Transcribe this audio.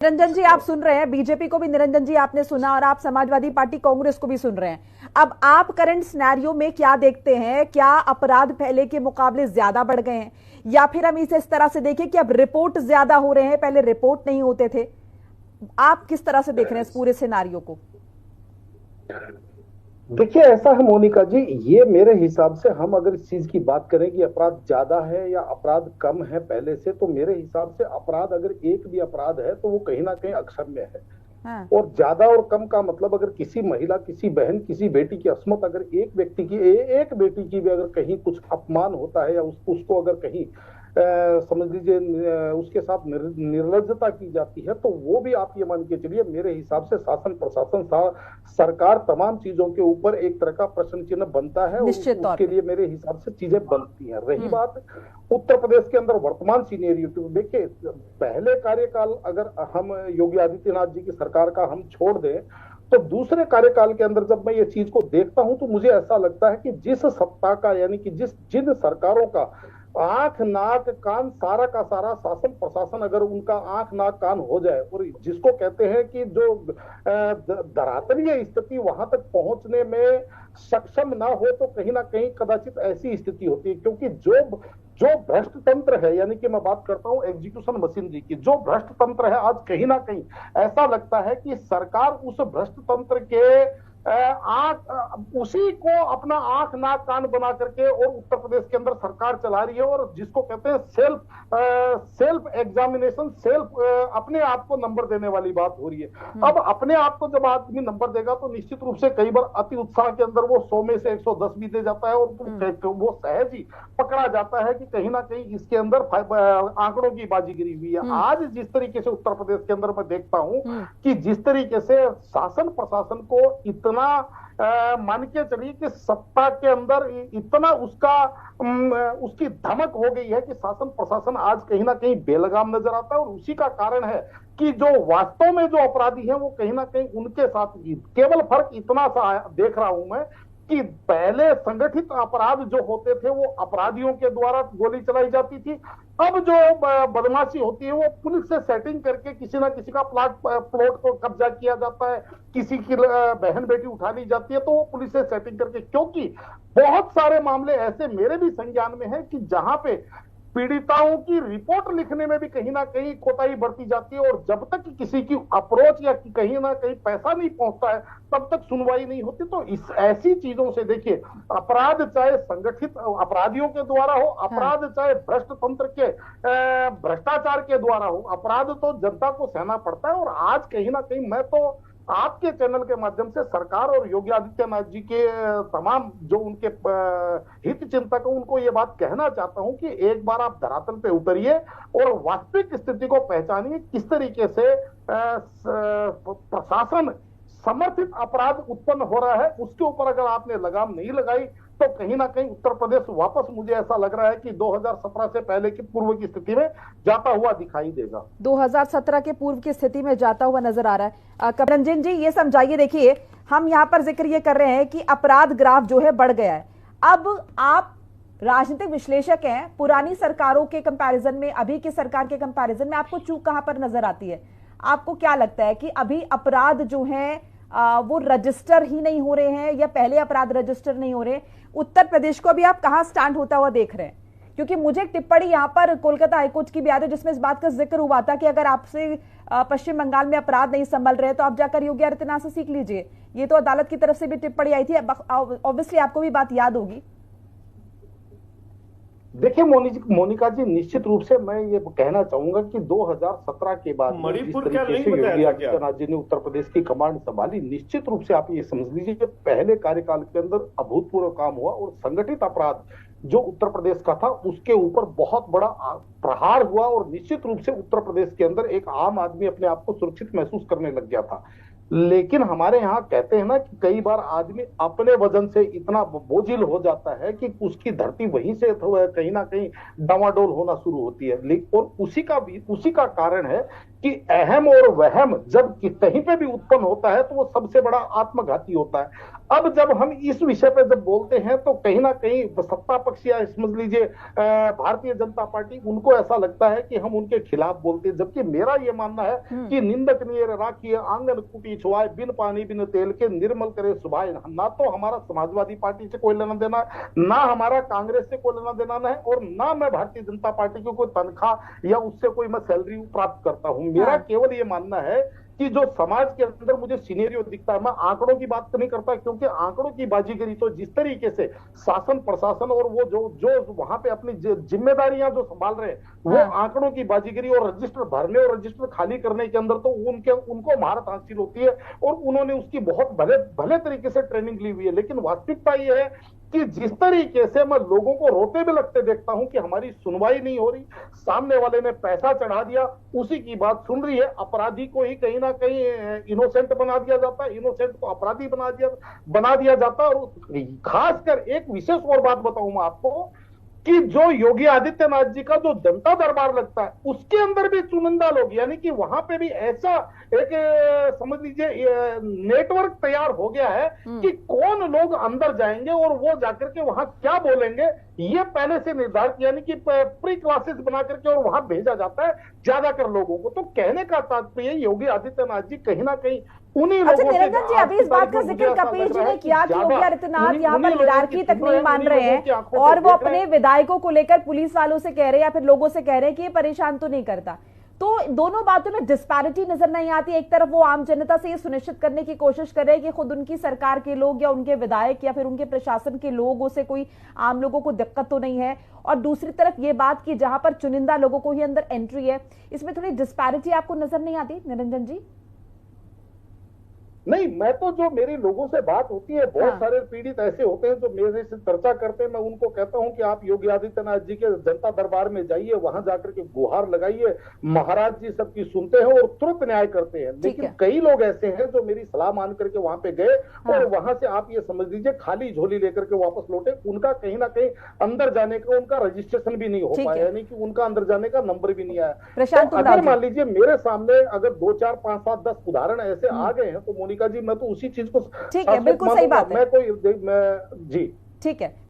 निरंजन जी, आप सुन रहे हैं, बीजेपी को भी निरंजन जी आपने सुना और आप समाजवादी पार्टी कांग्रेस को भी सुन रहे हैं। अब आप करंट सिनेरियो में क्या देखते हैं? क्या अपराध पहले के मुकाबले ज्यादा बढ़ गए हैं, या फिर हम इसे इस तरह से देखें कि अब रिपोर्ट ज्यादा हो रहे हैं, पहले रिपोर्ट नहीं होते थे? आप किस तरह से देख रहे हैं इस पूरे सिनेरियो को? देखिए, ऐसा है मोनिका जी, ये मेरे हिसाब से हम अगर इस चीज की बात करें कि अपराध ज्यादा है या अपराध कम है पहले से, तो मेरे हिसाब से अपराध अगर एक भी अपराध है तो वो कहीं ना कहीं अक्षम्य है। हाँ। और ज्यादा और कम का मतलब, अगर किसी महिला, किसी बहन, किसी बेटी की अस्मत, अगर एक व्यक्ति की, एक बेटी की भी अगर कहीं कुछ अपमान होता है या उसको अगर कहीं समझ लीजिए उसके साथ निर्लज्जता की जाती है, तो वो भी आप ये मान के चलिए, मेरे हिसाब से शासन प्रशासन सरकार तमाम चीजों के ऊपर एक तरह का प्रश्न चिन्ह बनता है, और उसके लिए मेरे हिसाब से चीजें बनती हैं। रही बात उत्तर प्रदेश के अंदर वर्तमान सीनेरियो की, देखिए पहले कार्यकाल अगर हम योगी आदित्यनाथ जी की सरकार का हम छोड़ दें, तो दूसरे कार्यकाल के अंदर जब मैं ये चीज को देखता हूं तो मुझे ऐसा लगता है कि जिस सत्ता का, यानी कि जिन सरकारों का आंख नाक कान सारा का सारा शासन प्रशासन अगर उनका आंख नाक कान हो जाए, और जिसको कहते हैं कि जो धरातलीय स्थिति वहां तक पहुंचने में सक्षम ना हो, तो कहीं ना कहीं कदाचित ऐसी स्थिति होती है। क्योंकि जो भ्रष्ट तंत्र है, यानी कि मैं बात करता हूं एग्जीक्यूशन मशीनरी की, जो भ्रष्ट तंत्र है आज कहीं ना कहीं ऐसा लगता है कि सरकार उस भ्रष्ट तंत्र के उसी को अपना आंख नाक कान बना करके और उत्तर प्रदेश के अंदर सरकार चला रही है, और जिसको कहते हैं सेल्फ एग्जामिनेशन, अपने आप को नंबर देने वाली बात हो रही है। अब अपने आप को जब आदमी नंबर देगा तो निश्चित रूप से कई बार अति उत्साह के अंदर वो 100 में से 110 भी दे जाता है, और वो सहज ही पकड़ा जाता है कि कहीं ना कहीं इसके अंदर आंकड़ों की बाजीगरी हुई है। आज जिस तरीके से उत्तर प्रदेश के अंदर मैं देखता हूं कि जिस तरीके से शासन प्रशासन को इतना मान के चलिए कि सत्ता के अंदर इतना उसकी धमक हो गई है कि शासन प्रशासन आज कहीं ना कहीं बेलगाम नजर आता है। और उसी का कारण है कि जो वास्तव में जो अपराधी हैं वो कहीं ना कहीं उनके साथ, केवल फर्क इतना सा देख रहा हूं मैं कि पहले संगठित अपराध जो होते थे वो अपराधियों के द्वारा गोली चलाई जाती थी, अब जो बदमाशी होती है वो पुलिस से सेटिंग करके किसी ना किसी का प्लॉट को कब्जा किया जाता है, किसी की बहन बेटी उठा ली जाती है तो वो पुलिस से सेटिंग करके, क्योंकि बहुत सारे मामले ऐसे मेरे भी संज्ञान में है कि जहां पे पीड़िताओं की रिपोर्ट लिखने में भी कहीं ना कहीं कोताही बरती जाती है, और जब तक किसी की अप्रोच या कहीं ना कहीं पैसा नहीं पहुंचता है तब तक सुनवाई नहीं होती। तो इस ऐसी चीजों से देखिए, अपराध चाहे संगठित अपराधियों के द्वारा हो, अपराध चाहे भ्रष्ट तंत्र के भ्रष्टाचार के द्वारा हो, अपराध तो जनता को सहना पड़ता है। और आज कहीं ना कहीं मैं तो आपके चैनल के माध्यम से सरकार और योगी आदित्यनाथ जी के तमाम जो उनके हित चिंतक हैं उनको ये बात कहना चाहता हूं कि एक बार आप धरातल पे उतरिए और वास्तविक स्थिति को पहचानिए, किस तरीके से प्रशासन समर्थित अपराध उत्पन्न हो रहा है। उसके ऊपर अगर आपने लगाम नहीं लगाई तो कहीं ना कहीं उत्तर प्रदेश वापस, मुझे ऐसा लग रहा है कि 2017 से पहले की पूर्व की स्थिति में जाता हुआ दिखाई देगा। 2017 के पूर्व की स्थिति में जाता हुआ नजर आ रहा है। निरंजन जी, ये समझाइए, देखिए हम यहाँ पर जिक्र ये कर रहे हैं कि अपराध ग्राफ जो है बढ़ गया है। अब आप राजनीतिक विश्लेषक हैं, पुरानी सरकारों के कंपैरिजन में, अभी की सरकार के कंपैरिजन में आपको चूक कहां पर नजर आती है? आपको क्या लगता है कि अभी अपराध जो है वो रजिस्टर ही नहीं हो रहे हैं, या पहले अपराध रजिस्टर नहीं हो रहे? उत्तर प्रदेश को अभी आप कहां स्टैंड होता हुआ देख रहे हैं? क्योंकि मुझे एक टिप्पणी यहां पर कोलकाता हाईकोर्ट की भी याद है जिसमें इस बात का जिक्र हुआ था कि अगर आपसे पश्चिम बंगाल में अपराध नहीं संभल रहे तो आप जाकर योगी आदित्यनाथ से सीख लीजिए। ये तो अदालत की तरफ से भी टिप्पणी आई थी, ऑब्वियसली आपको भी बात याद होगी। देखिए मोनिका जी, निश्चित रूप से मैं ये कहना चाहूंगा कि 2017 के बाद मणिपुर क्या नहीं बताया आदित्यनाथ जी ने उत्तर प्रदेश की कमांड संभाली, निश्चित रूप से आप ये समझ लीजिए कि पहले कार्यकाल के अंदर अभूतपूर्व काम हुआ, और संगठित अपराध जो उत्तर प्रदेश का था उसके ऊपर बहुत बड़ा प्रहार हुआ, और निश्चित रूप से उत्तर प्रदेश के अंदर एक आम आदमी अपने आप को सुरक्षित महसूस करने लग गया था। लेकिन हमारे यहाँ कहते हैं ना कि कई बार आदमी अपने वजन से इतना बोझिल हो जाता है कि उसकी धरती वहीं से कहीं ना कहीं डामाडोल होना शुरू होती है। और उसी का कारण है कि अहम और वहम जब कहीं पे भी उत्पन्न होता है तो वो सबसे बड़ा आत्मघाती होता है। अब जब हम इस विषय पे जब बोलते हैं तो कहीं ना कहीं सत्ता पक्ष या समझ लीजिए भारतीय जनता पार्टी, उनको ऐसा लगता है कि हम उनके खिलाफ बोलते हैं, जबकि मेरा ये मानना है कि निंदक नियर राखिए आंगन कुटी छुआए, बिन पानी बिन तेल के निर्मल करे सुभाए। ना तो हमारा समाजवादी पार्टी से कोई लेना देना, ना हमारा कांग्रेस से कोई लेना देना है, और ना मैं भारतीय जनता पार्टी की कोई तनख्वाह या उससे कोई मैं सैलरी प्राप्त करता हूं। मेरा केवल ये मानना है कि जो समाज के अंदर मुझे सिनेरियो दिखता है, मैं आंकड़ों की बात नहीं करता, क्योंकि आंकड़ों की बाजीगरी तो जिस तरीके से शासन प्रशासन और वो जो वहां पे अपनी जिम्मेदारियां जो संभाल रहे हैं, वो आंकड़ों की बाजीगरी और रजिस्टर भरने और रजिस्टर खाली करने के अंदर तो उनको महारत हासिल होती है और उन्होंने उसकी बहुत भले तरीके से ट्रेनिंग ली हुई है। लेकिन वास्तविकता यह है कि जिस तरीके से मैं लोगों को रोते भी लगते देखता हूं कि हमारी सुनवाई नहीं हो रही, सामने वाले ने पैसा चढ़ा दिया, उसी की बात सुन रही है, अपराधी को ही कहीं ना कहीं इनोसेंट बना दिया जाता है, इनोसेंट को अपराधी बना दिया जाता है। और खासकर एक विशेष और बात बताऊं मैं आपको कि जो योगी आदित्यनाथ जी का जो जनता दरबार लगता है, उसके अंदर भी चुनिंदा लोग, यानी कि वहां पे भी ऐसा एक समझ लीजिए नेटवर्क तैयार हो गया है कि कौन लोग अंदर जाएंगे और वो जाकर के वहां क्या बोलेंगे, ये पहले से निर्धारित, यानी कि प्री क्लासेस बना करके और वहां भेजा जाता है ज्यादातर लोगों को। तो कहने का तात्पर्य योगी आदित्यनाथ जी कहीं ना कहीं उन्हीं अच्छा लोगों निरंजन जी, अभी इस बात का जिक्र कपिल जी ने किया कि योगी आदित्यनाथ यहाँ पर हिरार्की तक नहीं मान रहे हैं और वो अपने विधायकों को लेकर पुलिस वालों से कह रहे हैं या फिर लोगों से कह रहे हैं कि ये परेशान तो नहीं करता। तो दोनों बातों में डिस्पैरिटी नजर नहीं आती। एक तरफ वो आम जनता से ये सुनिश्चित करने की कोशिश कर रहे हैं कि खुद उनकी सरकार के लोग या उनके विधायक या फिर उनके प्रशासन के लोगों से कोई आम लोगों को दिक्कत तो नहीं है, और दूसरी तरफ ये बात कि जहां पर चुनिंदा लोगों को ही अंदर एंट्री है, इसमें थोड़ी डिस्पैरिटी आपको नजर नहीं आती निरंजन जी? नहीं, मैं तो जो मेरे लोगों से बात होती है, बहुत सारे पीड़ित ऐसे होते हैं जो मेरे से चर्चा करते हैं, मैं उनको कहता हूं कि आप योगी आदित्यनाथ जी के जनता दरबार में जाइए, वहां जाकर के गुहार लगाइए, महाराज जी सबकी सुनते हैं और तुरंत न्याय करते हैं। लेकिन कई लोग ऐसे हैं जो मेरी सलाह मान करके वहां पे गए और वहां से आप ये समझ लीजिए खाली झोली लेकर के वापस लौटे। उनका कहीं ना कहीं अंदर जाने का उनका रजिस्ट्रेशन भी नहीं हो पाया, यानी कि उनका अंदर जाने का नंबर भी नहीं आया। तो अगर मान लीजिए मेरे सामने अगर 2 4 5 7 10 उदाहरण ऐसे आ गए हैं तो मोनिका जी, मैं तो उसी चीज को ठीक है, बिल्कुल सही बात है। मैं जी ठीक है।